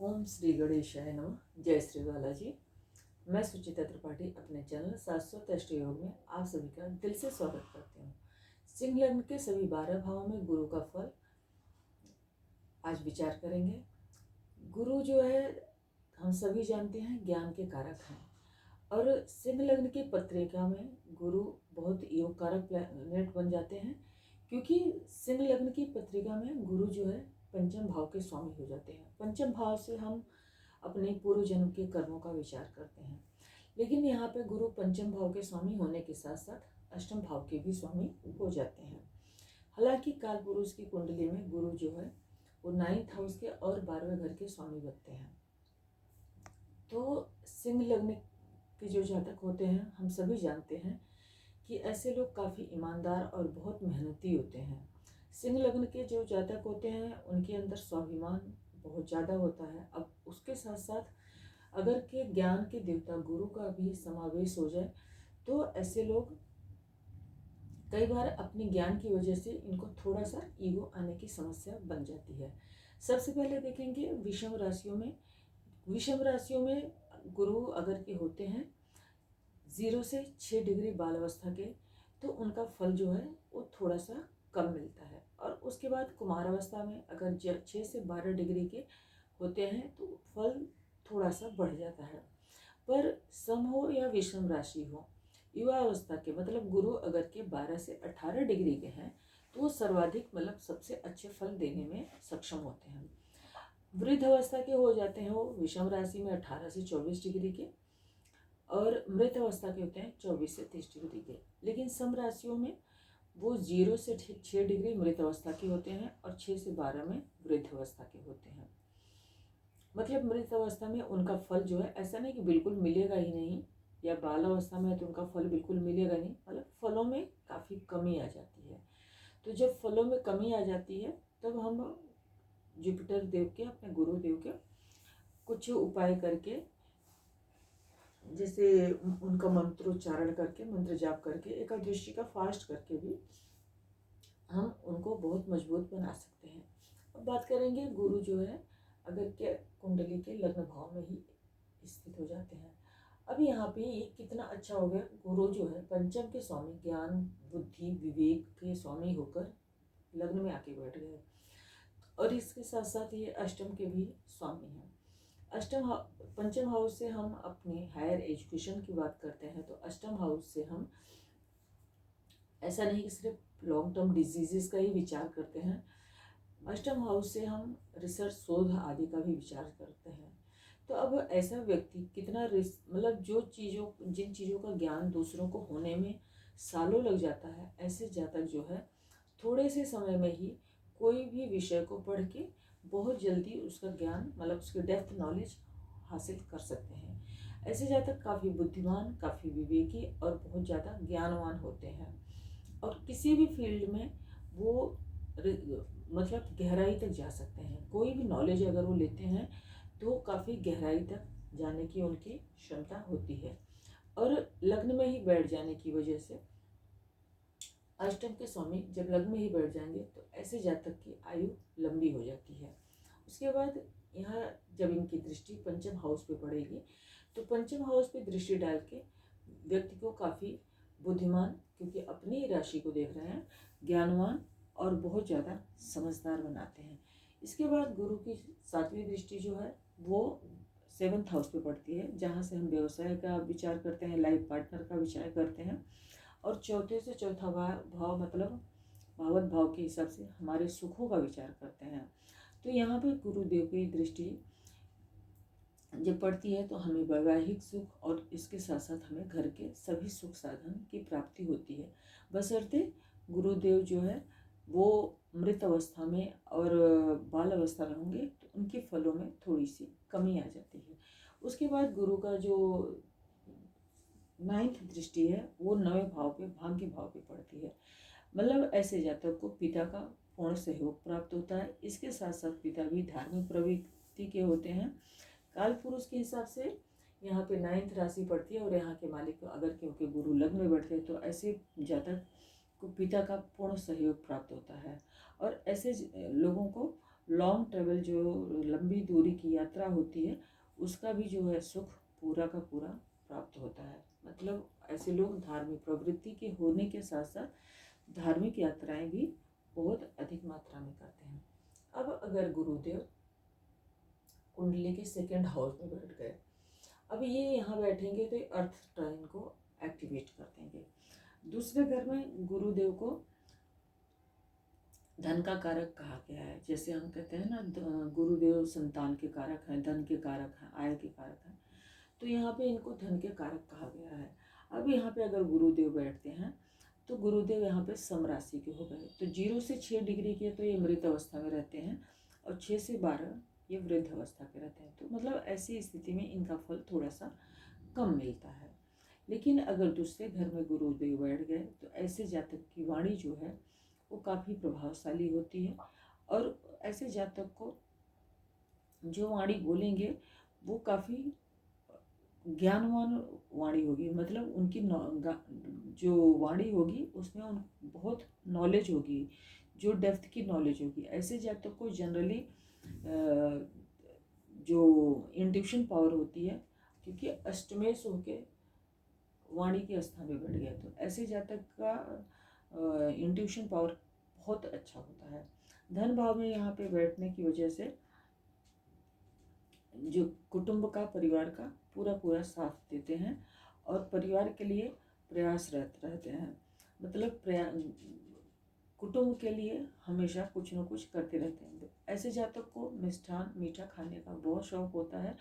ओम श्री गणेशाय नमः। जय श्री बालाजी। मैं सुचिता त्रिपाठी अपने चैनल शाश्वत अष्ट योग में आप सभी का दिल से स्वागत करती हूँ। सिंह लग्न के सभी 12 भावों में गुरु का फल आज विचार करेंगे। गुरु जो है हम सभी जानते हैं ज्ञान के कारक हैं और सिंह लग्न की पत्रिका में गुरु बहुत योग कारक प्लैनेट बन जाते हैं, क्योंकि सिंह लग्न की पत्रिका में गुरु जो है पंचम भाव के स्वामी हो जाते हैं। पंचम भाव से हम अपने पूर्व जन्म के कर्मों का विचार करते हैं, लेकिन यहाँ पे गुरु पंचम भाव के स्वामी होने के साथ साथ अष्टम भाव के भी स्वामी हो जाते हैं। हालांकि काल पुरुष की कुंडली में गुरु जो है वो 9th हाउस के और 12वें घर के स्वामी बनते हैं। तो सिंह लग्न के जो जातक होते हैं हम सभी जानते हैं कि ऐसे लोग काफ़ी ईमानदार और बहुत मेहनती होते हैं। सिंह लग्न के जो जातक होते हैं उनके अंदर स्वाभिमान बहुत ज़्यादा होता है। अब उसके साथ साथ अगर के ज्ञान के देवता गुरु का भी समावेश हो जाए तो ऐसे लोग कई बार अपने ज्ञान की वजह से इनको थोड़ा सा ईगो आने की समस्या बन जाती है। सबसे पहले देखेंगे विषम राशियों में गुरु अगर के होते हैं 0 से 6 डिग्री बाल अवस्था के, तो उनका फल जो है वो थोड़ा सा कम मिलता है। और उसके बाद कुमार अवस्था में अगर 6 से 12 डिग्री के होते हैं तो फल थोड़ा सा बढ़ जाता है। पर सम हो या विषम राशि हो, युवा अवस्था के मतलब गुरु अगर के 12 से 18 डिग्री के हैं तो वो सर्वाधिक मतलब सबसे अच्छे फल देने में सक्षम होते हैं। वृद्ध अवस्था के हो जाते हैं वो विषम राशि में 18 से 24 डिग्री के, और मृत अवस्था के होते हैं 24 से 30 डिग्री के। लेकिन सम राशियों में वो 0 से 6 डिग्री मृत अवस्था के होते हैं और 6 से 12 में वृद्ध अवस्था के होते हैं। मतलब मृत अवस्था में उनका फल जो है ऐसा नहीं कि बिल्कुल मिलेगा ही नहीं, या बाल अवस्था में तो उनका फल बिल्कुल मिलेगा नहीं, मतलब फलों में काफ़ी कमी आ जाती है। तो जब फलों में कमी आ जाती है तब हम जुपिटर देव के, अपने गुरुदेव के कुछ उपाय करके, जैसे उनका मंत्रोच्चारण करके, मंत्र जाप करके, एकादशी का फास्ट करके भी हम उनको बहुत मजबूत बना सकते हैं। अब बात करेंगे गुरु जो है अगर के कुंडली के लग्न भाव में ही स्थित हो जाते हैं। अब यहाँ पे ये कितना अच्छा हो गया, गुरु जो है पंचम के स्वामी, ज्ञान बुद्धि विवेक के स्वामी होकर लग्न में आके बैठ गए, और इसके साथ साथ ये अष्टम के भी स्वामी हैं। पंचम हाउस से हम अपने हायर एजुकेशन की बात करते हैं, तो अष्टम हाउस से हम ऐसा नहीं कि सिर्फ लॉन्ग टर्म डिजीजेस का ही विचार करते हैं, अष्टम हाउस से हम रिसर्च शोध आदि का भी विचार करते हैं। तो अब ऐसा व्यक्ति कितना मतलब जिन चीज़ों का ज्ञान दूसरों को होने में सालों लग जाता है, ऐसे जातक जो है थोड़े से समय में ही कोई भी विषय को पढ़ के बहुत जल्दी उसका ज्ञान मतलब उसके डेप्थ नॉलेज हासिल कर सकते हैं। ऐसे जातक काफ़ी बुद्धिमान, काफ़ी विवेकी और बहुत ज़्यादा ज्ञानवान होते हैं, और किसी भी फील्ड में वो मतलब गहराई तक जा सकते हैं। कोई भी नॉलेज अगर वो लेते हैं तो काफ़ी गहराई तक जाने की उनकी क्षमता होती है। और लग्न में ही बैठ जाने की वजह से अष्टम के स्वामी जब लग्न में ही बैठ जाएंगे तो ऐसे जातक की आयु लंबी हो जाती है। उसके बाद यहाँ जब इनकी दृष्टि पंचम हाउस पे पड़ेगी तो पंचम हाउस पे दृष्टि डाल के व्यक्ति को काफ़ी बुद्धिमान, क्योंकि अपनी राशि को देख रहे हैं, ज्ञानवान और बहुत ज़्यादा समझदार बनाते हैं। इसके बाद गुरु की 7वीं दृष्टि जो है वो 7th हाउस पे पड़ती है, जहाँ से हम व्यवसाय का विचार करते हैं, लाइफ पार्टनर का विचार करते हैं, और चौथे से चौथा भाव मतलब भावत भाव के हिसाब से हमारे सुखों का विचार करते हैं। तो यहाँ पे गुरुदेव की दृष्टि जब पड़ती है तो हमें वैवाहिक सुख और इसके साथ साथ हमें घर के सभी सुख साधन की प्राप्ति होती है, बशर्ते गुरुदेव जो है वो मृत अवस्था में और बाल अवस्था में होंगे तो उनके फलों में थोड़ी सी कमी आ जाती है। उसके बाद गुरु का जो 9th दृष्टि है वो 9वें भाव पे, भाग्य भाव पे पड़ती है। मतलब ऐसे जातक को पिता का पूर्ण सहयोग प्राप्त होता है। इसके साथ साथ पिता भी धार्मिक प्रवृत्ति के होते हैं। काल पुरुष के हिसाब से यहाँ पे 9th राशि पड़ती है, और यहाँ के मालिक अगर क्योंकि गुरु लग्न में बैठते हैं तो ऐसे जातक को पिता का पूर्ण सहयोग प्राप्त होता है। और ऐसे लोगों को लॉन्ग ट्रेवल जो लंबी दूरी की यात्रा होती है उसका भी जो है सुख पूरा का पूरा प्राप्त होता है। मतलब ऐसे लोग धार्मिक प्रवृत्ति के होने के साथ साथ धार्मिक यात्राएं भी बहुत अधिक मात्रा में करते हैं। अब अगर गुरुदेव कुंडली के सेकंड हाउस में बैठ गए, अब ये यहाँ बैठेंगे तो अर्थ ट्राइन को एक्टिवेट कर देंगे। दूसरे घर में गुरुदेव को धन का कारक कहा गया है। जैसे हम कहते हैं ना, गुरुदेव संतान के कारक हैं, धन के कारक हैं, आय के कारक हैं, तो यहाँ पे इनको धन के कारक कहा गया है। अब यहाँ पे अगर गुरुदेव बैठते हैं तो गुरुदेव यहाँ पे सम राशि के हो गए, तो 0 से 6 डिग्री के तो ये मृत अवस्था में रहते हैं और 6 से 12 ये वृद्ध अवस्था के रहते हैं। तो मतलब ऐसी स्थिति में इनका फल थोड़ा सा कम मिलता है। लेकिन अगर दूसरे घर में गुरुदेव बैठ गए तो ऐसे जातक की वाणी जो है वो काफ़ी प्रभावशाली होती है, और ऐसे जातक को जो वाणी बोलेंगे वो काफ़ी ज्ञानवान वाणी होगी। मतलब उनकी जो वाणी होगी उसमें उन बहुत नॉलेज होगी, जो डेप्थ की नॉलेज होगी। ऐसे जातक को जनरली जो इंट्यूशन पावर होती है, क्योंकि अष्टमेश होके वाणी की अवस्था में बैठ गया, तो ऐसे जातक का इंट्यूशन पावर बहुत अच्छा होता है। धन भाव में यहाँ पे बैठने की वजह से जो कुटुंब का, परिवार का पूरा पूरा साथ देते हैं और परिवार के लिए प्रयासरत रहते हैं। मतलब कुटुंब के लिए हमेशा कुछ न कुछ करते रहते हैं। ऐसे जातक को मिष्ठान मीठा खाने का बहुत शौक होता है।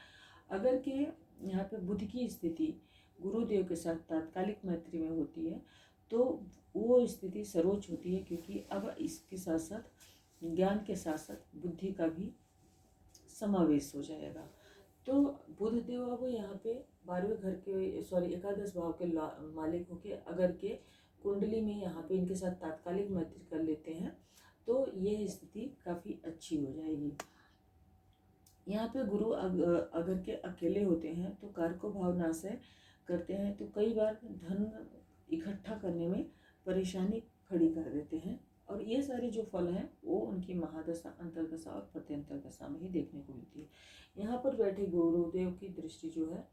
अगर के यहाँ पे बुध की स्थिति गुरुदेव के साथ तात्कालिक मैत्री में होती है तो वो स्थिति सर्वोच्च होती है, क्योंकि अब इसके साथ साथ ज्ञान के साथ साथ बुद्धि का भी समावेश हो जाएगा। तो बुध देव अब यहाँ पे 12वें घर के एकादश भाव के मालिक होके अगर के कुंडली में यहाँ पे इनके साथ तात्कालिक मैत्री कर लेते हैं तो यह स्थिति काफ़ी अच्छी हो जाएगी। यहाँ पे गुरु अगर के अकेले होते हैं तो कारको भाव नाशय करते हैं, तो कई बार धन इकट्ठा करने में परेशानी खड़ी कर देते हैं, और ये सारे जो फल हैं वो उनकी महादशा, अंतरदशा और प्रत्यंतर दशा में ही देखने को मिलती है। यहाँ पर बैठे गुरुदेव की दृष्टि जो है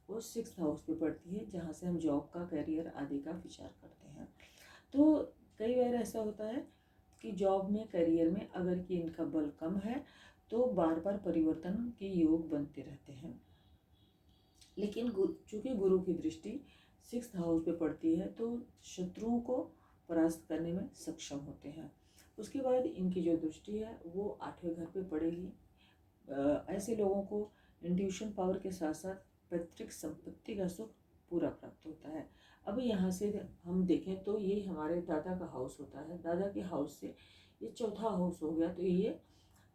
वो 6th हाउस पे पड़ती है, जहाँ से हम जॉब का, करियर आदि का विचार करते हैं। तो कई बार ऐसा होता है कि जॉब में, करियर में अगर कि इनका बल कम है तो बार बार परिवर्तन के योग बनते रहते हैं। लेकिन चूँकि गुरु की दृष्टि 6th हाउस पे पड़ती है तो शत्रुओं को परास्त करने में सक्षम होते हैं। उसके बाद इनकी जो दृष्टि है वो 8वें घर पे पड़ेगी। ऐसे लोगों को इंट्यूशन पावर के साथ साथ पैतृक संपत्ति का सुख पूरा प्राप्त होता है। अब यहाँ से हम देखें तो ये हमारे दादा का हाउस होता है, दादा के हाउस से ये 4था हाउस हो गया, तो ये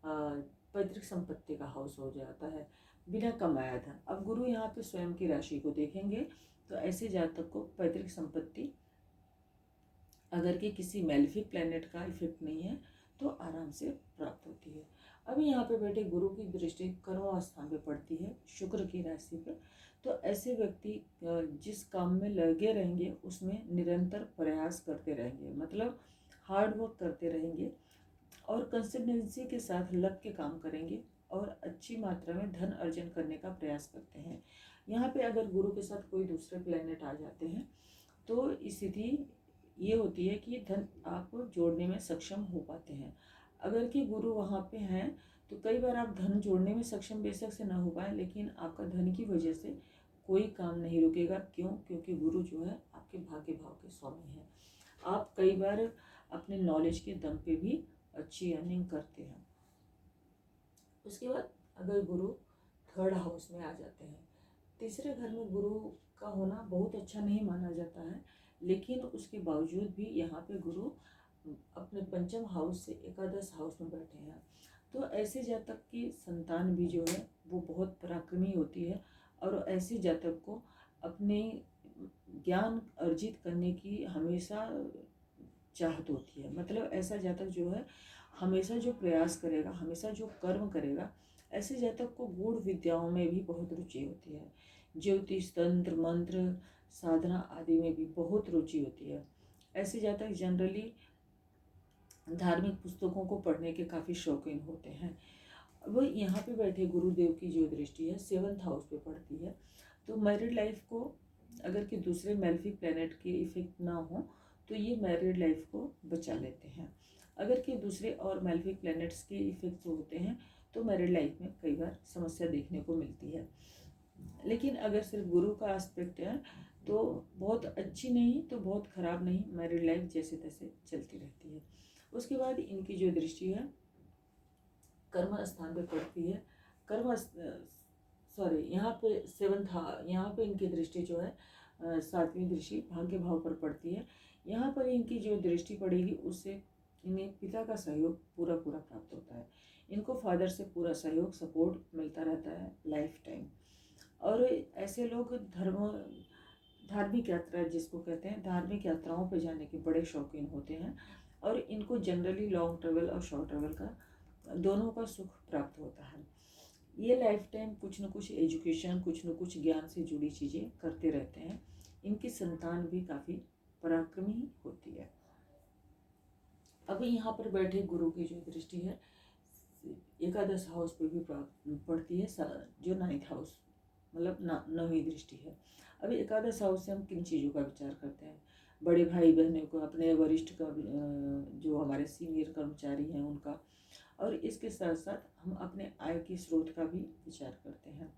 पैतृक संपत्ति का हाउस हो जाता है, बिना कमाया धन। अब गुरु यहाँ पे स्वयं की राशि को देखेंगे तो ऐसे जातक को पैतृक संपत्ति अगर कि किसी मेलेफिक प्लैनेट का इफेक्ट नहीं है तो आराम से प्राप्त होती है। अभी यहाँ पे बैठे गुरु की दृष्टि कर्म स्थान पे पड़ती है, शुक्र की राशि पे, तो ऐसे व्यक्ति जिस काम में लगे रहेंगे उसमें निरंतर प्रयास करते रहेंगे, मतलब हार्ड वर्क करते रहेंगे और कंसिस्टेंसी के साथ लग के काम करेंगे और अच्छी मात्रा में धन अर्जन करने का प्रयास करते हैं। यहाँ पे अगर गुरु के साथ कोई दूसरे प्लैनेट आ जाते हैं तो स्थिति ये होती है कि धन आप जोड़ने में सक्षम हो पाते हैं। अगर कि गुरु वहाँ पे हैं तो कई बार आप धन जोड़ने में सक्षम बेशक से ना हो पाए, लेकिन आपका धन की वजह से कोई काम नहीं रुकेगा। क्यों? क्योंकि गुरु जो है आपके भाग्य भाव के स्वामी हैं। आप कई बार अपने नॉलेज के दम पे भी अच्छी अर्निंग करते हैं। उसके बाद अगर गुरु 3rd हाउस में आ जाते हैं, तीसरे घर में गुरु का होना बहुत अच्छा नहीं माना जाता है, लेकिन उसके बावजूद भी यहाँ पे गुरु अपने 5th हाउस से एकादश हाउस में बैठे हैं, तो ऐसे जातक की संतान भी जो है वो बहुत पराक्रमी होती है और ऐसे जातक को अपने ज्ञान अर्जित करने की हमेशा चाहत होती है। मतलब ऐसा जातक जो है हमेशा जो प्रयास करेगा, हमेशा जो कर्म करेगा, ऐसे जातक को गूढ़ विद्याओं में भी बहुत रुचि होती है। ज्योतिष, तंत्र, मंत्र, साधना आदि में भी बहुत रुचि होती है। ऐसे जातक जनरली धार्मिक पुस्तकों को पढ़ने के काफ़ी शौकीन होते हैं। अब यहाँ पे बैठे गुरुदेव की जो दृष्टि है 7th हाउस पे पड़ती है, तो मैरिड लाइफ को अगर कि दूसरे मेलेफिक प्लैनेट के इफेक्ट ना हो तो ये मैरिड लाइफ को बचा लेते हैं। अगर कि दूसरे और मेलेफिक प्लैनेट्स के इफेक्ट होते हैं तो मैरिड लाइफ में कई बार समस्या देखने को मिलती है। लेकिन अगर सिर्फ गुरु का एस्पेक्ट है तो बहुत अच्छी नहीं तो बहुत ख़राब नहीं, मैरिड लाइफ जैसे तैसे चलती रहती है। उसके बाद इनकी जो दृष्टि है कर्म स्थान पे पड़ती है। यहाँ पे यहाँ पे इनकी दृष्टि जो है 7वीं दृष्टि भाग्य भाव पर पड़ती है। यहाँ पर इनकी जो दृष्टि पड़ेगी उससे इन्हें पिता का सहयोग पूरा पूरा प्राप्त होता है। इनको फादर से पूरा सहयोग सपोर्ट मिलता रहता है लाइफ टाइम। और ऐसे लोग धार्मिक यात्रा जिसको कहते हैं, धार्मिक यात्राओं पर जाने के बड़े शौकीन होते हैं और इनको जनरली लॉन्ग ट्रेवल और शॉर्ट ट्रेवल का दोनों का सुख प्राप्त होता है। ये लाइफ टाइम कुछ न कुछ एजुकेशन, कुछ न कुछ ज्ञान से जुड़ी चीज़ें करते रहते हैं। इनकी संतान भी काफ़ी पराक्रमी होती है। अब यहाँ पर बैठे गुरु की जो दृष्टि है एकादश हाउस पे भी पड़ती है, जो 9th हाउस मतलब 9वीं दृष्टि है। अभी एकादश हाउस से हम किन चीज़ों का विचार करते हैं? बड़े भाई बहनों को, अपने वरिष्ठ का, जो हमारे सीनियर कर्मचारी हैं उनका, और इसके साथ साथ हम अपने आय के स्रोत का भी विचार करते हैं।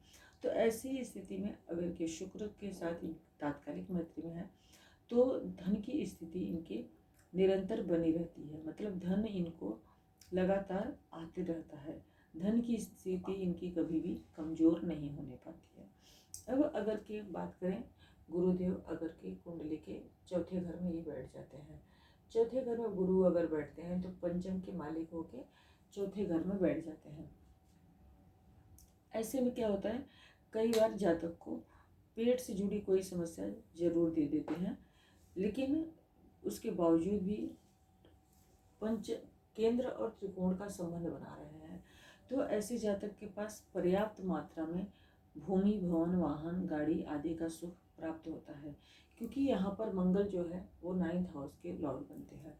तो ऐसी स्थिति में अगर के शुक्र के साथ तात्कालिक मैत्री में है तो धन की स्थिति इनके निरंतर बनी रहती है, मतलब धन इनको लगातार आते रहता है। धन की स्थिति इनकी कभी भी कमज़ोर नहीं होने पाती है। अब अगर की बात करें, गुरुदेव अगर के कुंडली के चौथे घर में ये बैठ जाते हैं। चौथे घर में गुरु अगर बैठते हैं तो पंचम के मालिक होके चौथे घर में बैठ जाते हैं। ऐसे में क्या होता है, कई बार जातक को पेट से जुड़ी कोई समस्या जरूर दे देते हैं, लेकिन उसके बावजूद भी पंच केंद्र और त्रिकोण का संबंध बना रहे हैं। तो ऐसे जातक के पास पर्याप्त मात्रा में भूमि, भवन, वाहन, गाड़ी आदि का सुख प्राप्त होता है, क्योंकि यहाँ पर मंगल जो है वो 9th हाउस के लॉर्ड बनते हैं।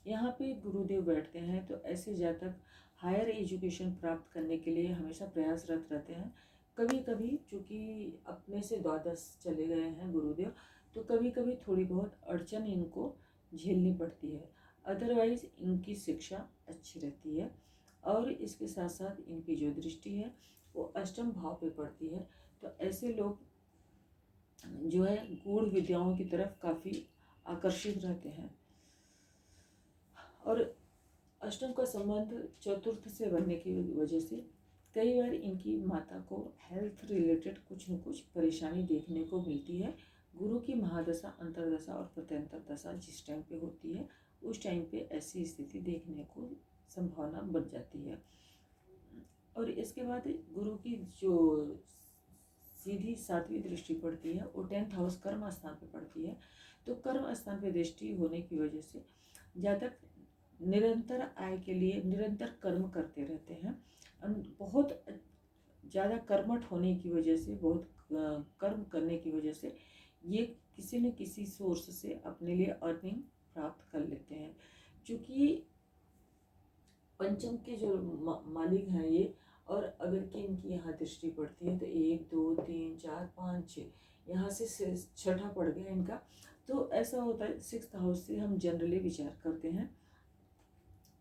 यहाँ पे गुरुदेव बैठते हैं तो ऐसे जातक हायर एजुकेशन प्राप्त करने के लिए हमेशा प्रयासरत रहते हैं। कभी कभी चूँकि अपने से द्वादश चले गए हैं गुरुदेव, तो कभी कभी थोड़ी बहुत अड़चन इनको झेलनी पड़ती है, अदरवाइज इनकी शिक्षा अच्छी रहती है। और इसके साथ साथ इनकी जो दृष्टि है वो अष्टम भाव पे पड़ती है। तो ऐसे लोग जो है गूढ़ विद्याओं की तरफ काफ़ी आकर्षित रहते हैं। और अष्टम का संबंध चतुर्थ से बनने की वजह से कई बार इनकी माता को हेल्थ रिलेटेड कुछ न कुछ परेशानी देखने को मिलती है। गुरु की महादशा, अंतरदशा और प्रत्यंतर दशा जिस टाइम पे होती है उस टाइम पे ऐसी स्थिति देखने को संभावना बन जाती है। और इसके बाद गुरु की जो सीधी 7वीं दृष्टि पड़ती है वो 10th हाउस कर्म स्थान पे पड़ती है। तो कर्म स्थान पे दृष्टि होने की वजह से जातक निरंतर आय के लिए निरंतर कर्म करते रहते हैं। बहुत ज़्यादा कर्मठ होने की वजह से, बहुत कर्म करने की वजह से ये किसी न किसी सोर्स से अपने लिए अर्निंग प्राप्त कर लेते हैं। क्योंकि पंचम के जो मालिक हैं ये, और अगर कि इनकी यहाँ दृष्टि पड़ती है तो 1 2 3 4 5 6 यहाँ से छठा पड़ गया इनका। तो ऐसा होता है 6th हाउस से हम जनरली विचार करते हैं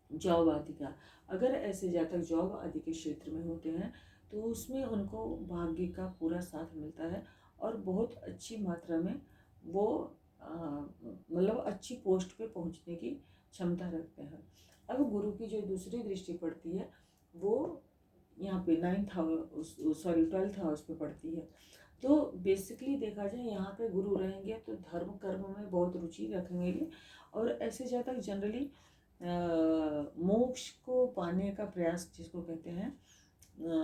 जॉब आदि का। अगर ऐसे जातक जॉब आदि के क्षेत्र में होते हैं तो उसमें उनको भाग्य का पूरा साथ मिलता है और बहुत अच्छी मात्रा में वो मतलब अच्छी पोस्ट पे पहुंचने की क्षमता रखते हैं। अब गुरु की जो दूसरी दृष्टि पड़ती है वो यहाँ पे 12th हाउस पे पड़ती है। तो बेसिकली देखा जाए यहाँ पे गुरु रहेंगे तो धर्म कर्म में बहुत रुचि रखेंगे और ऐसे जातक जनरली मोक्ष को पाने का प्रयास जिसको कहते हैं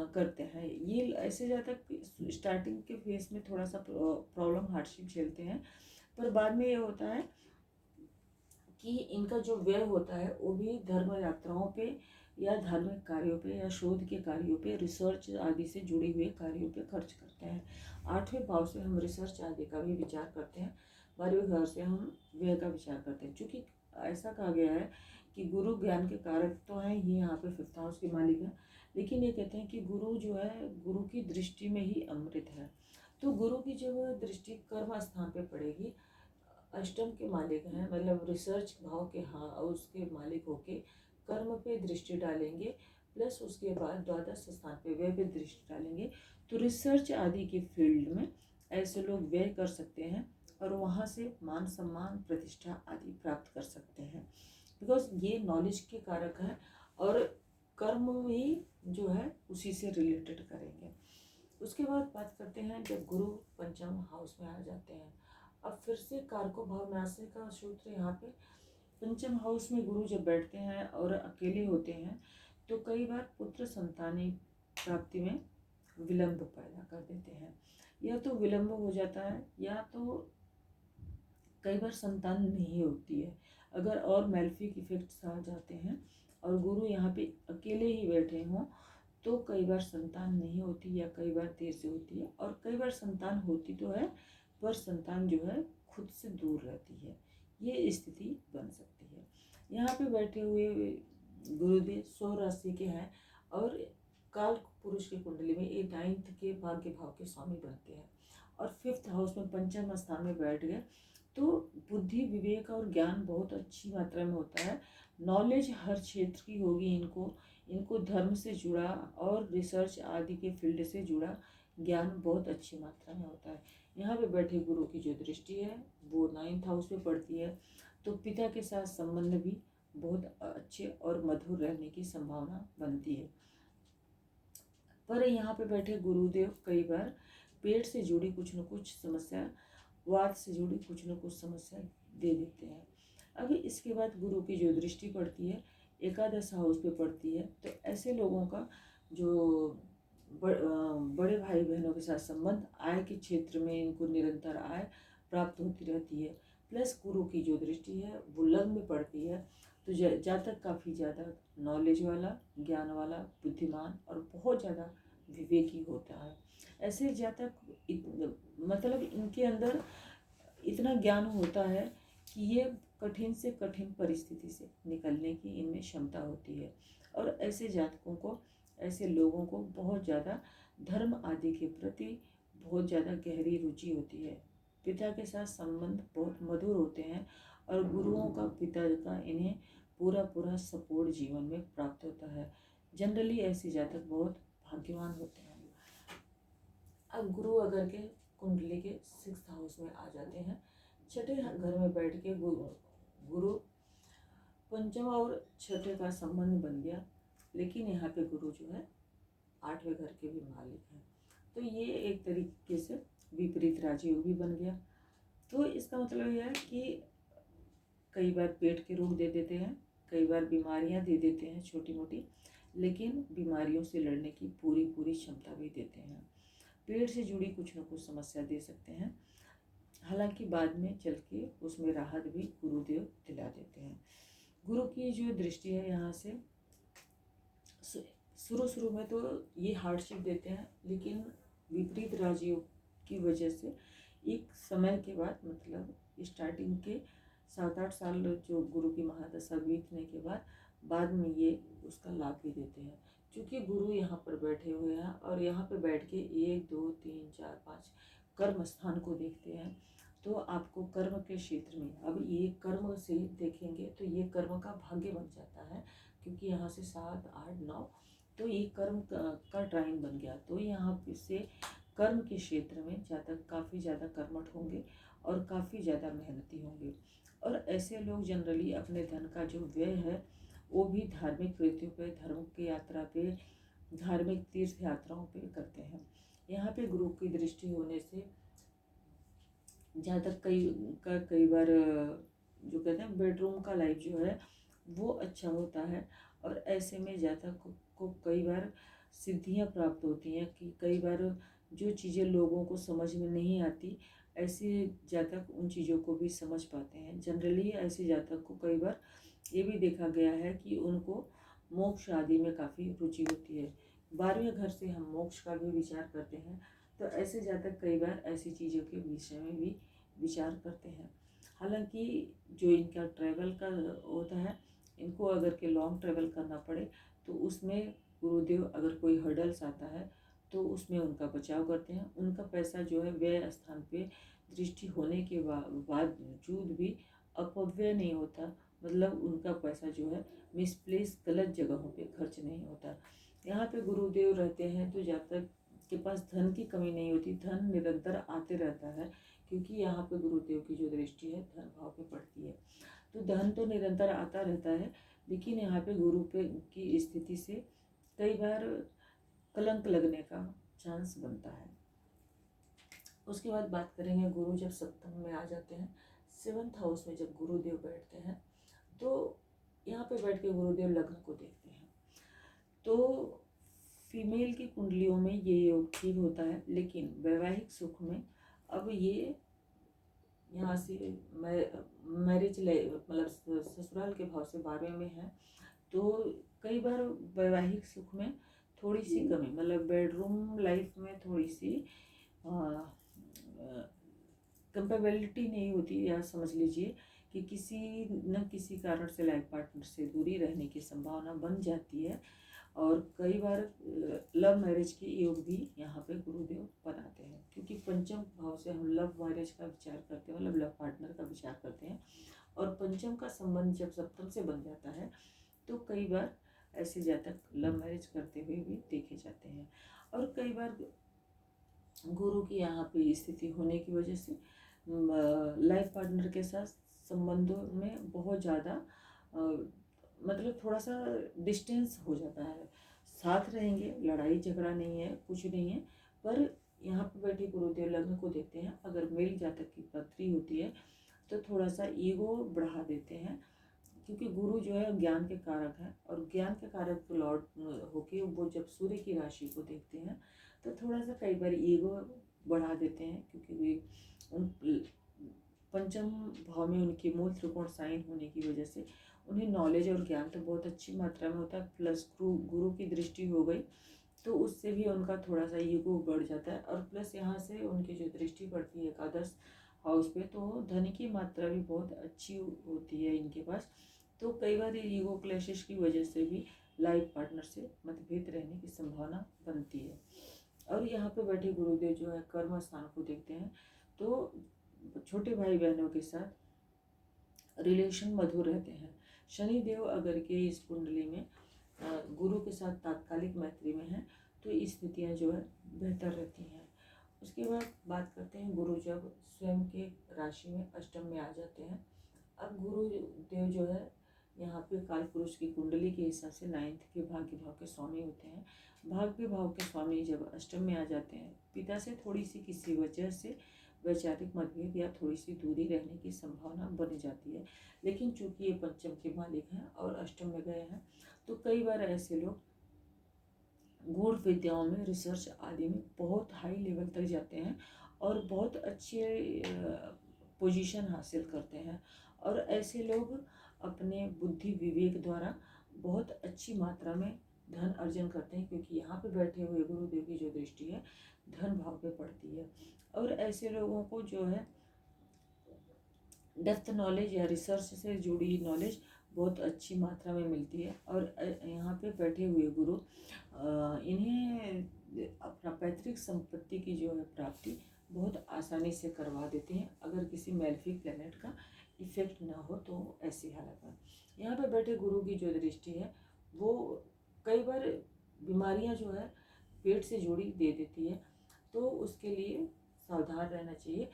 करते हैं। ये ऐसे जातक स्टार्टिंग के फेज में थोड़ा सा प्रॉब्लम, हार्डशिप झेलते हैं, पर बाद में ये होता है कि इनका जो व्यय होता है वो भी धर्म यात्राओं पे या धार्मिक कार्यों पे या शोध के कार्यों पे, रिसर्च आदि से जुड़े हुए कार्यों पे खर्च करते हैं। 8वें भाव से हम रिसर्च आदि का भी विचार करते हैं, 12वें घर से हम व्यय का विचार करते हैं। चूँकि ऐसा कहा गया है कि गुरु ज्ञान के कारक तो हैं ही, यहाँ पे 5th हाउस के मालिक हैं, लेकिन ये कहते हैं कि गुरु जो है गुरु की दृष्टि में ही अमृत है। तो गुरु की जब दृष्टि कर्म स्थान पे पड़ेगी, अष्टम के मालिक हैं, मतलब रिसर्च भाव के, हाँ, और उसके मालिक होके कर्म पे दृष्टि डालेंगे, प्लस उसके बाद द्वादश स्थान पे व्यय पे दृष्टि डालेंगे, तो रिसर्च आदि के फील्ड में ऐसे लोग व्यय कर सकते हैं और वहाँ से मान सम्मान प्रतिष्ठा आदि प्राप्त कर सकते हैं, बिकॉज ये नॉलेज के कारक हैं और कर्म भी जो है उसी से रिलेटेड करेंगे। उसके बाद बात करते हैं जब गुरु पंचम हाउस में आ जाते हैं। अब फिर से कारको भाव न्यासी का सूत्र यहाँ पे, पंचम हाउस में गुरु जब बैठते हैं और अकेले होते हैं तो कई बार पुत्र संतानी प्राप्ति में विलंब पैदा कर देते हैं, या तो विलंब हो जाता है या तो कई बार संतान नहीं होती है। अगर और मेल्फिक इफेक्ट्स आ जाते हैं और गुरु यहाँ पे अकेले ही बैठे हों तो कई बार संतान नहीं होती या कई बार देर से होती है, और कई बार संतान होती तो है पर संतान जो है खुद से दूर रहती है, ये स्थिति बन सकती है। यहाँ पे बैठे हुए गुरुदेव 100 राशि के हैं और काल पुरुष की कुंडली में ये 9th के भाग्य भाव के स्वामी बनते हैं और 5th हाउस में पंचम स्थान में बैठ गए तो बुद्धि विवेक और ज्ञान बहुत अच्छी मात्रा में होता है। नॉलेज हर क्षेत्र की होगी, इनको धर्म से जुड़ा और रिसर्च आदि के फील्ड से जुड़ा ज्ञान बहुत अच्छी मात्रा में होता है। यहाँ पे बैठे गुरु की जो दृष्टि है वो 9th हाउस में पड़ती है, तो पिता के साथ संबंध भी बहुत अच्छे और मधुर रहने की संभावना बनती है। पर यहाँ पे बैठे गुरुदेव कई बार पेट से जुड़ी कुछ न कुछ समस्या, वात से जुड़ी कुछ न कुछ समस्या दे देते हैं। अभी इसके बाद गुरु की जो दृष्टि पड़ती है एकादश हाउस पे पड़ती है, तो ऐसे लोगों का जो बड़े भाई बहनों के साथ संबंध, आय के क्षेत्र में इनको निरंतर आय प्राप्त होती रहती है, प्लस गुरु की जो दृष्टि है वो लग्न में पड़ती है, तो जातक काफ़ी ज़्यादा नॉलेज वाला, ज्ञान वाला, बुद्धिमान और बहुत ज़्यादा विवेकी होता है। ऐसे जातक मतलब इनके अंदर इतना ज्ञान होता है कि ये कठिन से कठिन परिस्थिति से निकलने की इनमें क्षमता होती है, और ऐसे जातकों को, ऐसे लोगों को बहुत ज़्यादा धर्म आदि के प्रति बहुत ज़्यादा गहरी रुचि होती है। पिता के साथ संबंध बहुत मधुर होते हैं और गुरुओं का, पिता का इन्हें पूरा पूरा सपोर्ट जीवन में प्राप्त होता है। जनरली ऐसे जातक बहुत भाग्यवान होते हैं। अब गुरु अगर के कुंडली के 6th हाउस में आ जाते हैं, छठे घर में बैठ के गुरु पंचम और छठे का संबंध बन गया, लेकिन यहाँ पे गुरु जो है 8वें घर के भी मालिक हैं, तो ये एक तरीके से विपरीत राजयोग भी बन गया। तो इसका मतलब यह है कि कई बार पेट के रोग दे देते हैं, कई बार बीमारियां दे देते हैं छोटी मोटी, लेकिन बीमारियों से लड़ने की पूरी पूरी क्षमता भी देते हैं। पेट से जुड़ी कुछ न कुछ समस्या दे सकते हैं, हालांकि बाद में चल के उसमें राहत भी गुरुदेव दिला देते हैं। गुरु की जो दृष्टि है यहाँ से शुरू में तो ये हार्डशिप देते हैं, लेकिन विपरीत राजयोग की वजह से एक समय के बाद, मतलब स्टार्टिंग के 7-8 साल जो गुरु की महादशा बीतने के बाद में ये उसका लाभ भी देते हैं, क्योंकि गुरु यहाँ पर बैठे हुए हैं और यहाँ पर बैठ के 1 2 3 4 5 कर्म स्थान को देखते हैं। तो आपको कर्म के क्षेत्र में, अब ये कर्म से देखेंगे तो ये कर्म का भाग्य बन जाता है, क्योंकि यहाँ से 7 8 9 तो ये कर्म का ट्राइन बन गया। तो यहाँ से कर्म के क्षेत्र में जातक काफ़ी ज़्यादा कर्मठ होंगे और काफ़ी ज़्यादा मेहनती होंगे, और ऐसे लोग जनरली अपने धन का जो व्यय है वो भी धार्मिक कृत्यों पे, धर्म की यात्रा पे, धार्मिक तीर्थ यात्राओं पे करते हैं। यहाँ पे गुरु की दृष्टि होने से जातक कई बार जो कहते हैं बेडरूम का लाइफ जो है वो अच्छा होता है, और ऐसे में जातक को कई बार सिद्धियां प्राप्त होती हैं कि कई बार जो चीज़ें लोगों को समझ में नहीं आती, ऐसे जातक उन चीज़ों को भी समझ पाते हैं। जनरली ऐसे जातक को कई बार ये भी देखा गया है कि उनको मोक्ष आदि में काफ़ी रुचि होती है। 12वें घर से हम मोक्ष का भी विचार करते हैं, तो ऐसे जातक कई बार ऐसी चीज़ों के विषय में भी विचार करते हैं। हालांकि जो इनका ट्रैवल का होता है इनको अगर के लॉन्ग ट्रेवल करना पड़े तो उसमें गुरुदेव अगर कोई हर्डल्स आता है तो उसमें उनका बचाव करते हैं। उनका पैसा जो है व्यय स्थान पे दृष्टि होने के बावजूद भी अपव्यय नहीं होता, मतलब उनका पैसा जो है मिसप्लेस गलत जगहों पे खर्च नहीं होता। यहाँ पे गुरुदेव रहते हैं तो जब तक के पास धन की कमी नहीं होती, धन निरंतर आते रहता है, क्योंकि यहाँ पे गुरुदेव की जो दृष्टि है धन भाव पे पड़ती है। तो धन तो निरंतर आता रहता है, लेकिन यहाँ पे गुरु पे की स्थिति से कई बार कलंक लगने का चांस बनता है। उसके बाद बात करेंगे गुरु जब सप्तम में आ जाते हैं, 7th हाउस में जब गुरुदेव बैठते हैं तो यहाँ पे बैठ के गुरुदेव लग्न को देखते हैं। तो फीमेल की कुंडलियों में ये योग ठीक होता है, लेकिन वैवाहिक सुख में अब ये यहाँ से मैरिज मतलब ससुराल के भाव से 12वें में है, तो कई बार वैवाहिक सुख में थोड़ी सी कमी, मतलब बेडरूम लाइफ में थोड़ी सी कंपेबिलिटी नहीं होती, या समझ लीजिए कि किसी न किसी कारण से लाइफ पार्टनर से दूरी रहने की संभावना बन जाती है। और कई बार लव मैरिज के योग भी यहाँ पे गुरुदेव बनाते हैं, क्योंकि पंचम भाव से हम लव मैरिज का विचार करते हैं, मतलब लव पार्टनर का विचार करते हैं। और पंचम का संबंध जब सप्तम से बन जाता है तो कई बार ऐसे जातक लव मैरिज करते हुए भी देखे जाते हैं। और कई बार गुरु की यहाँ पे स्थिति होने की वजह से लाइफ पार्टनर के साथ संबंधों में बहुत ज़्यादा मतलब थोड़ा सा डिस्टेंस हो जाता है। साथ रहेंगे, लड़ाई झगड़ा नहीं है, कुछ नहीं है, पर यहाँ पे बैठे गुरुदेव लग्न को देखते हैं। अगर मेल जातक की पत्री होती है तो थोड़ा सा ईगो बढ़ा देते हैं, क्योंकि गुरु जो है ज्ञान के कारक है, और ज्ञान के कारक तो लॉर्ड होके वो जब सूर्य की राशि को देखते हैं तो थोड़ा सा कई बार ईगो बढ़ा देते हैं, क्योंकि वे उन पंचम भाव में उनकी मूल त्रिकोण साइन होने की वजह से उन्हें नॉलेज और ज्ञान तो बहुत अच्छी मात्रा में होता है, प्लस गुरु की दृष्टि हो गई तो उससे भी उनका थोड़ा सा ईगो बढ़ जाता है। और प्लस यहाँ से उनकी जो दृष्टि पड़ती है एकादश हाउस पे, तो धन की मात्रा भी बहुत अच्छी होती है इनके पास। तो कई बार ईगो क्लैशेस की वजह से भी लाइफ पार्टनर से मतभेद रहने की संभावना बनती है। और यहाँ पे बैठे गुरुदेव जो है कर्म स्थान को देखते हैं, तो छोटे भाई बहनों के साथ रिलेशन मधुर रहते हैं। शनि देव अगर के इस कुंडली में गुरु के साथ तात्कालिक मैत्री में है तो स्थितियाँ जो है बेहतर रहती हैं। उसके बाद बात करते हैं गुरु जब स्वयं के राशि में अष्टम में आ जाते हैं। अब गुरु देव जो है यहाँ पे काल पुरुष की कुंडली के हिसाब से 9th के भाग्य भाव के स्वामी होते हैं। भाग्य भाव के स्वामी जब अष्टम में आ जाते हैं, पिता से थोड़ी सी किसी वजह से वैचारिक मतभेद या थोड़ी सी दूरी रहने की संभावना बन जाती है। लेकिन चूंकि ये पंचम के मालिक हैं और अष्टम में गए हैं, तो कई बार ऐसे लोग गूढ़ विद्याओं में, रिसर्च आदि में बहुत हाई लेवल तक जाते हैं और बहुत अच्छे पोजीशन हासिल करते हैं। और ऐसे लोग अपने बुद्धि विवेक द्वारा बहुत अच्छी मात्रा में धन अर्जन करते हैं, क्योंकि यहाँ पे बैठे हुए गुरुदेव की जो दृष्टि है धन भाव पे पड़ती है। और ऐसे लोगों को जो है डेप्थ नॉलेज या रिसर्च से जुड़ी नॉलेज बहुत अच्छी मात्रा में मिलती है। और यहाँ पे बैठे हुए गुरु इन्हें अपना पैतृक संपत्ति की जो है प्राप्ति बहुत आसानी से करवा देते हैं, अगर किसी मेलेफिक प्लेनेट का इफेक्ट ना हो तो ऐसी हालत में। यहाँ पे बैठे गुरु की जो दृष्टि है वो कई बार बीमारियाँ जो है पेट से जुड़ी दे देती है, तो उसके लिए सावधान रहना चाहिए।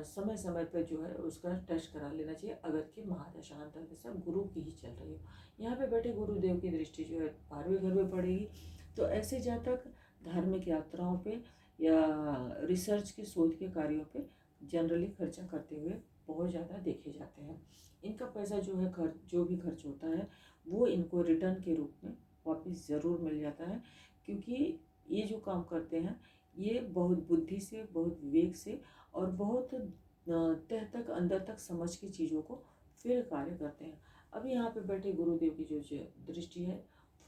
समय समय पर जो है उसका टेस्ट करा लेना चाहिए, अगर कि महादशा अंतर्दशा गुरु की ही चल रही हो। यहाँ पे बैठे गुरुदेव की दृष्टि जो है 12वें घर में पड़ेगी, तो ऐसे जातक धार्मिक यात्राओं पे या रिसर्च के शोध के कार्यों पे जनरली खर्चा करते हुए बहुत ज़्यादा देखे जाते हैं। इनका पैसा जो है जो भी खर्च होता है वो इनको रिटर्न के रूप में वापस ज़रूर मिल जाता है, क्योंकि ये जो काम करते हैं ये बहुत बुद्धि से, बहुत विवेक से और बहुत तह तक अंदर तक समझ की चीज़ों को फिर कार्य करते हैं। अब यहाँ पे बैठे गुरुदेव की जो दृष्टि है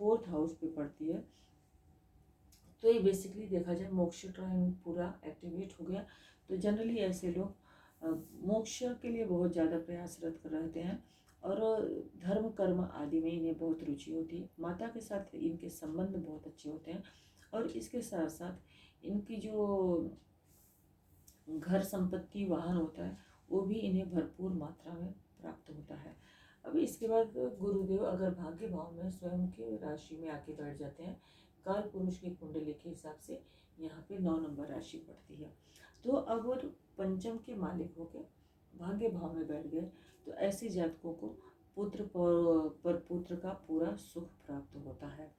4th हाउस पे पड़ती है, तो ये बेसिकली देखा जाए मोक्ष ट्राइन पूरा एक्टिवेट हो गया। तो जनरली ऐसे लोग मोक्ष के लिए बहुत ज़्यादा प्रयासरत रहते हैं और धर्म कर्म आदि में इन्हें बहुत रुचि होती है। माता के साथ इनके संबंध बहुत अच्छे होते हैं और इसके साथ साथ इनकी जो घर संपत्ति वाहन होता है वो भी इन्हें भरपूर मात्रा में प्राप्त होता है। अभी इसके बाद गुरुदेव अगर भाग्य भाव में स्वयं के राशि में आके बैठ जाते हैं, काल पुरुष की कुंडली के हिसाब से यहाँ पे 9 नंबर राशि पड़ती है। तो अगर पंचम के मालिक होके भाग्य भाव में बैठ गए तो ऐसे जातकों को पुत्र पर पुत्र का पूरा सुख प्राप्त होता है।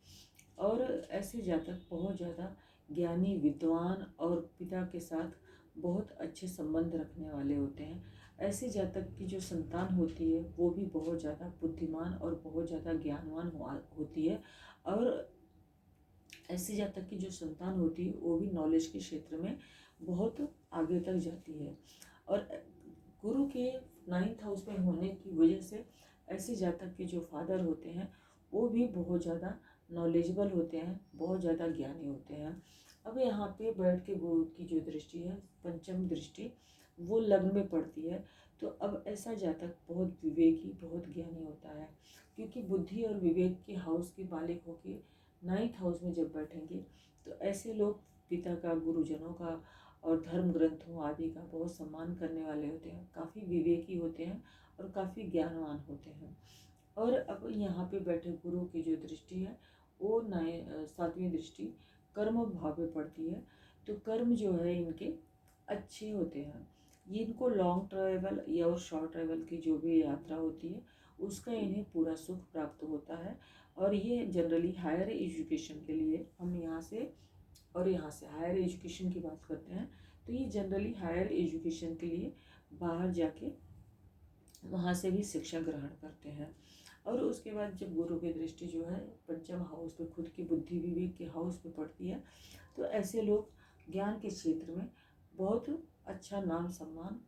और ऐसे जातक बहुत ज़्यादा ज्ञानी, विद्वान और पिता के साथ बहुत अच्छे संबंध रखने वाले होते हैं। ऐसे जातक की जो संतान होती है वो भी बहुत ज़्यादा बुद्धिमान और बहुत ज़्यादा ज्ञानवान होती है। और ऐसे जातक की जो संतान होती है वो भी नॉलेज के क्षेत्र में बहुत आगे तक जाती है। और गुरु के 9th हाउस में होने की वजह से ऐसे जातक के जो फादर होते हैं वो भी बहुत ज़्यादा नॉलेजेबल होते हैं, बहुत ज़्यादा ज्ञानी होते हैं। अब यहाँ पे बैठ के गुरु की जो दृष्टि है, पंचम दृष्टि, वो लग्न में पड़ती है। तो अब ऐसा जातक बहुत विवेकी, बहुत ज्ञानी होता है, क्योंकि बुद्धि और विवेक के हाउस के मालिक होके 9th हाउस में जब बैठेंगे तो ऐसे लोग पिता का, गुरुजनों का और धर्म ग्रंथों आदि का बहुत सम्मान करने वाले होते हैं, काफ़ी विवेकी होते हैं और काफ़ी ज्ञानवान होते हैं। और अब यहाँ पे बैठे गुरु की जो दृष्टि है वो 7वीं दृष्टि कर्म भाव में पड़ती है। तो कर्म जो है इनके अच्छे होते हैं। ये इनको लॉन्ग ट्रैवल या और शॉर्ट ट्रैवल की जो भी यात्रा होती है उसका इन्हें पूरा सुख प्राप्त होता है। और ये जनरली हायर एजुकेशन के लिए हम यहाँ से हायर एजुकेशन की बात करते हैं तो ये जनरली हायर एजुकेशन के लिए बाहर जाके वहाँ से भी शिक्षा ग्रहण करते हैं। और उसके बाद जब गुरु की दृष्टि जो है पंचम हाउस पे, खुद की बुद्धि विवेक के हाउस पे पड़ती है तो ऐसे लोग ज्ञान के क्षेत्र में बहुत अच्छा नाम सम्मान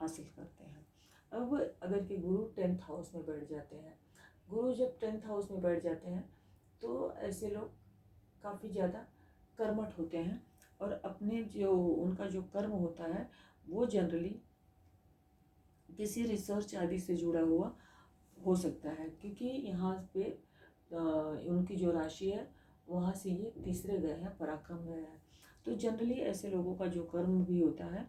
हासिल करते हैं। अब अगर के गुरु 10th हाउस में बैठ जाते हैं, गुरु जब 10th हाउस में बैठ जाते हैं तो ऐसे लोग काफ़ी ज़्यादा कर्मठ होते हैं और अपने जो उनका जो कर्म होता है वो जनरली किसी रिसर्च आदि से जुड़ा हुआ हो सकता है, क्योंकि यहाँ पे उनकी जो राशि है वहाँ से ये तीसरे गए हैं, पराक्रम गए हैं। तो जनरली ऐसे लोगों का जो कर्म भी होता है,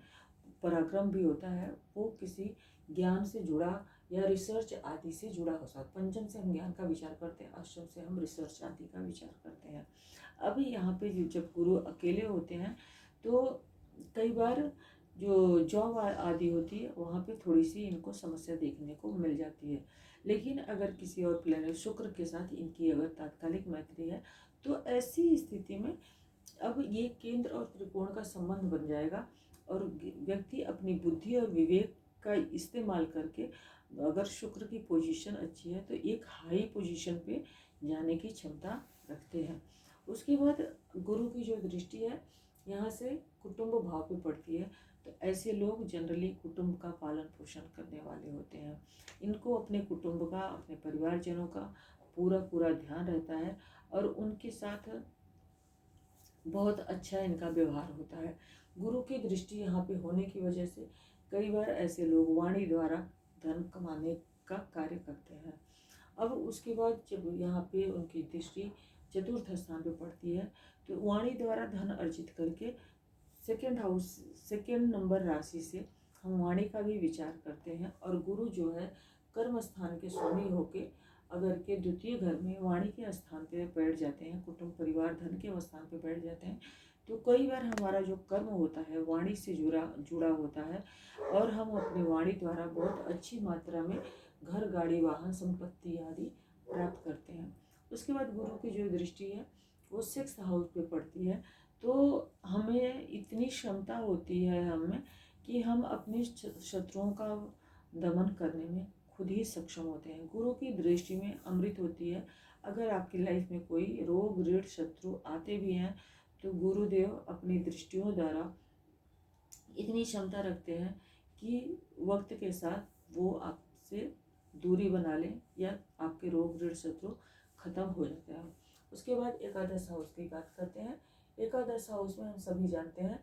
पराक्रम भी होता है, वो किसी ज्ञान से जुड़ा या रिसर्च आदि से जुड़ा हो सकता है। पंचम से हम ज्ञान का विचार करते हैं, अष्टम से हम रिसर्च आदि का विचार करते हैं। अभी यहाँ पे जब गुरु अकेले होते हैं तो कई बार जो जॉब आदि होती है वहाँ पे थोड़ी सी इनको समस्या देखने को मिल जाती है। लेकिन अगर किसी और प्लेनेट शुक्र के साथ इनकी अगर तात्कालिक मैत्री है तो ऐसी स्थिति में अब ये केंद्र और त्रिकोण का संबंध बन जाएगा और व्यक्ति अपनी बुद्धि और विवेक का इस्तेमाल करके अगर शुक्र की पोजीशन अच्छी है तो एक हाई पोजीशन पे जाने की क्षमता रखते हैं। उसके बाद गुरु की जो दृष्टि है यहाँ से कुटुंब भाव पे पड़ती है तो ऐसे लोग जनरली कुटुंब का पालन पोषण करने वाले होते हैं। इनको अपने कुटुंब का, अपने परिवारजनों का पूरा ध्यान रहता है और उनके साथ बहुत अच्छा इनका व्यवहार होता है। गुरु की दृष्टि यहाँ पे होने की वजह से कई बार ऐसे लोग वाणी द्वारा धन कमाने का कार्य करते हैं। अब उसके बाद जब यहाँ पे उनकी दृष्टि चतुर्थ स्थान पे पड़ती है तो वाणी द्वारा धन अर्जित करके सेकेंड नंबर राशि से हम वाणी का भी विचार करते हैं। और गुरु जो है कर्म स्थान के स्वामी होके अगर के द्वितीय घर में वाणी के स्थान पे बैठ जाते हैं, कुटुंब परिवार धन के स्थान पे बैठ जाते हैं तो कई बार हमारा जो कर्म होता है वाणी से जुड़ा होता है और हम अपनी वाणी द्वारा बहुत अच्छी मात्रा में घर, गाड़ी, वाहन, संपत्ति आदि प्राप्त करते हैं। उसके बाद गुरु की जो दृष्टि है वो 6th हाउस पे पड़ती है तो हमें इतनी क्षमता होती है हमें कि हम अपने शत्रुओं का दमन करने में खुद ही सक्षम होते हैं। गुरु की दृष्टि में अमृत होती है। अगर आपकी लाइफ में कोई रोग, ऋण, शत्रु आते भी हैं तो गुरुदेव अपनी दृष्टियों द्वारा इतनी क्षमता रखते हैं कि वक्त के साथ वो आपसे दूरी बना लें या आपके रोग, ऋण, शत्रु खत्म हो जाते हैं। उसके बाद एकादश हाउस की बात करते हैं। एकादश हाउस में हम सभी जानते हैं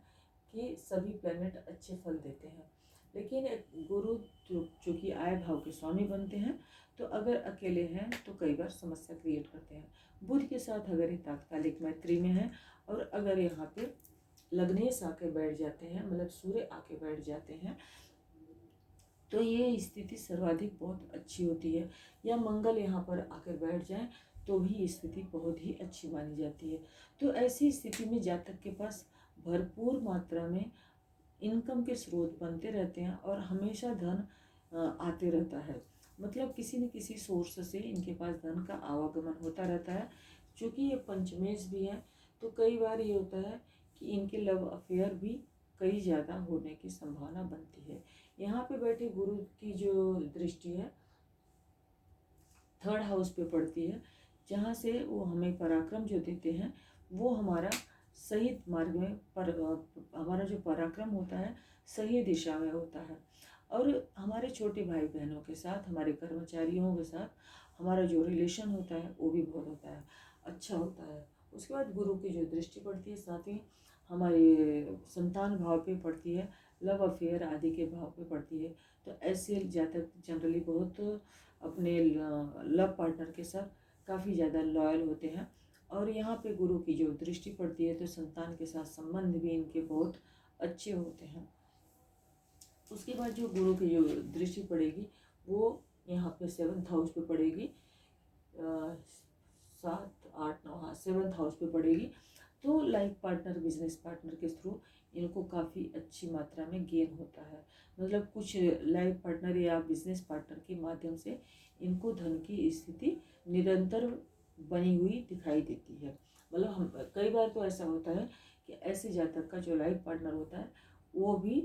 कि सभी प्लैनेट अच्छे फल देते हैं, लेकिन गुरु चूँकि आय भाव के स्वामी बनते हैं तो अगर अकेले हैं तो कई बार समस्या क्रिएट करते हैं। बुध के साथ अगर ये तात्कालिक मैत्री में है और अगर यहाँ पे लग्नेश आके बैठ जाते हैं, मतलब सूर्य आके बैठ जाते हैं, तो ये स्थिति सर्वाधिक बहुत अच्छी होती है। या मंगल यहाँ पर आकर बैठ जाए तो भी स्थिति बहुत ही अच्छी मानी जाती है। तो ऐसी स्थिति में जातक के पास भरपूर मात्रा में इनकम के स्रोत बनते रहते हैं और हमेशा धन आते रहता है। मतलब किसी न किसी सोर्स से इनके पास धन का आवागमन होता रहता है। चूँकि ये पंचमेश भी है तो कई बार ये होता है कि इनके लव अफेयर भी कई ज़्यादा होने की संभावना बनती है। यहाँ पे बैठे गुरु की जो दृष्टि है 3rd हाउस पे पड़ती है, जहाँ से वो हमें पराक्रम जो देते हैं वो हमारा सही मार्ग में हमारा जो पराक्रम होता है सही दिशा में होता है। और हमारे छोटे भाई बहनों के साथ, हमारे कर्मचारियों के साथ हमारा जो रिलेशन होता है वो भी बहुत होता है, अच्छा होता है। उसके बाद गुरु की जो दृष्टि पड़ती है साथ ही हमारे संतान भाव पे पड़ती है, लव अफेयर आदि के भाव पे पड़ती है। तो ऐसे जातक जनरली बहुत अपने लव पार्टनर के साथ काफ़ी ज़्यादा लॉयल होते हैं। और यहाँ पे गुरु की जो दृष्टि पड़ती है तो संतान के साथ संबंध भी इनके बहुत अच्छे होते हैं। उसके बाद जो गुरु की जो दृष्टि पड़ेगी वो यहाँ पे 7th हाउस पे पड़ेगी, 7, 8, 9, हाँ 7th हाउस पे पड़ेगी। तो लाइफ पार्टनर, बिजनेस पार्टनर के थ्रू इनको काफ़ी अच्छी मात्रा में गेन होता है। मतलब कुछ लाइफ पार्टनर या बिजनेस पार्टनर के माध्यम से इनको धन की स्थिति निरंतर बनी हुई दिखाई देती है। मतलब हम कई बार तो ऐसा होता है कि ऐसे जातक का जो लाइफ पार्टनर होता है वो भी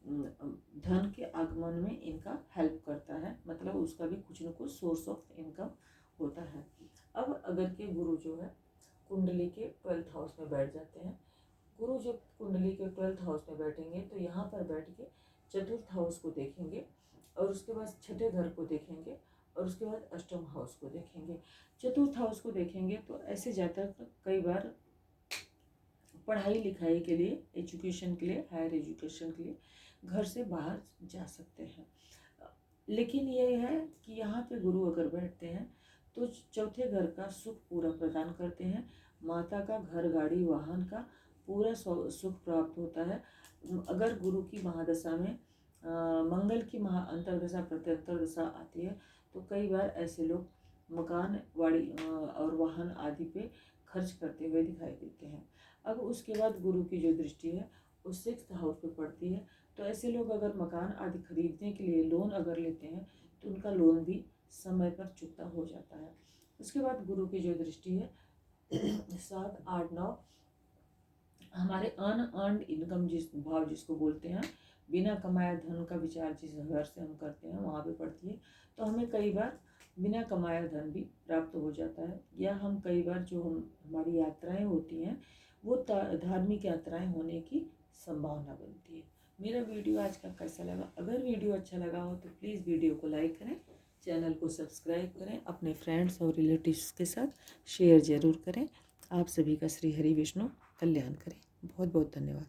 धन के आगमन में इनका हेल्प करता है। मतलब उसका भी कुछ न कुछ सोर्स ऑफ इनकम होता है। अब अगर के गुरु जो है कुंडली के 12th हाउस में बैठ जाते हैं, गुरु जब कुंडली के 12th हाउस में बैठेंगे तो यहाँ पर बैठ के 4th हाउस को देखेंगे और उसके बाद 6ठे घर को देखेंगे और उसके बाद 8म हाउस को देखेंगे। 4th हाउस को देखेंगे तो ऐसे जातक कई बार पढ़ाई लिखाई के लिए, एजुकेशन के लिए, हायर एजुकेशन के लिए घर से बाहर जा सकते हैं। लेकिन ये है कि यहाँ पे गुरु अगर बैठते हैं तो 4थे घर का सुख पूरा प्रदान करते हैं। माता का, घर, गाड़ी, वाहन का पूरा सुख प्राप्त होता है। अगर गुरु की महादशा में मंगल की अंतर्दशा प्रत्यंतरदशा आती है तो कई बार ऐसे लोग मकान, वाड़ी और वाहन आदि पे खर्च करते हुए दिखाई देते हैं। अब उसके बाद गुरु की जो दृष्टि है वो 6th हाउस पे पड़ती है। तो ऐसे लोग अगर मकान आदि खरीदने के लिए लोन अगर लेते हैं तो उनका लोन भी समय पर चुकता हो जाता है। उसके बाद गुरु की जो दृष्टि है 7, 8, 9 हमारे अनअर्न्ड इनकम जिस भाव जिसको बोलते हैं, बिना कमाया धन का विचार जिस घर से हम करते हैं वहाँ पे पड़ती है। तो हमें कई बार बिना कमाया धन भी प्राप्त हो जाता है। या हम कई बार जो हमारी यात्राएं होती हैं वो धार्मिक यात्राएं होने की संभावना बनती है। मेरा वीडियो आज का कैसा लगा? अगर वीडियो अच्छा लगा हो तो प्लीज़ वीडियो को लाइक करें, चैनल को सब्सक्राइब करें, अपने फ्रेंड्स और रिलेटिव्स के साथ शेयर ज़रूर करें। आप सभी का श्री हरि विष्णु कल्याण करें। बहुत बहुत धन्यवाद।